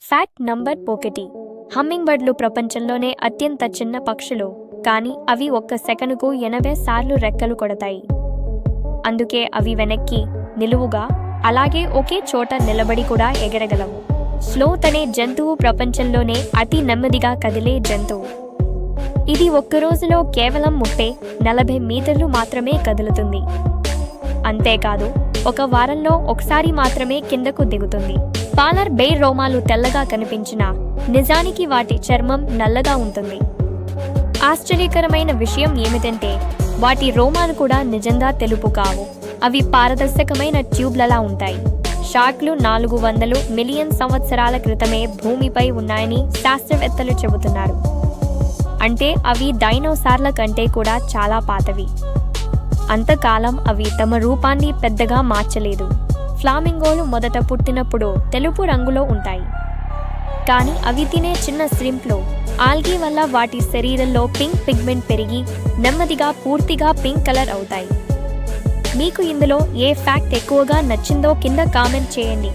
Fact number 1. Humming బర్డ్లు ప్రపంచంలోనే అత్యంత చిన్న పక్షులు, కానీ అవి ఒక్క సెకనుకు 80 సార్లు రెక్కలు కొడతాయి. అందుకే అవి వెనక్కి, నిలువుగా, అలాగే ఒకే చోట నిలబడి కూడా ఎగరగలవు. స్లోత్ అనే జంతువు ప్రపంచంలోనే అతి నెమ్మదిగా కదిలే జంతువు. ఇది ఒక్క రోజులో కేవలం 30-40 మీటర్లు మాత్రమే కదులుతుంది. అంతేకాదు, ఒక వారంలో ఒకసారి మాత్రమే కిందకు దిగుతుంది. పాలర్ బేర్ రోమాలు తెల్లగా కనిపించినా నిజానికి వాటి చర్మం నల్లగా ఉంటుంది. ఆశ్చర్యకరమైన విషయం ఏమిటంటే వాటి రోమాలు కూడా నిజంగా తెలుపు కావు. అవి పారదర్శకమైన ట్యూబ్లలా ఉంటాయి. షార్క్లు 400 మిలియన్ సంవత్సరాల క్రితమే భూమిపై ఉన్నాయని శాస్త్రవేత్తలు చెబుతున్నారు. అంటే అవి డైనోసార్ల కంటే కూడా చాలా పాతవి. అంతకాలం అవి తమ రూపాన్ని పెద్దగా మార్చలేదు. ఫ్లామింగోలు మొదట పుట్టినప్పుడు తెలుపు రంగులో ఉంటాయి. కానీ అవి తినే చిన్న శ్రింప్లో ఆల్గీ వల్ల వాటి శరీరంలో పింక్ పిగ్మెంట్ పెరిగి నెమ్మదిగా పూర్తిగా పింక్ కలర్ అవుతాయి. మీకు ఇందులో ఏ ఫ్యాక్ట్ ఎక్కువగా నచ్చిందో కింద కామెంట్ చేయండి.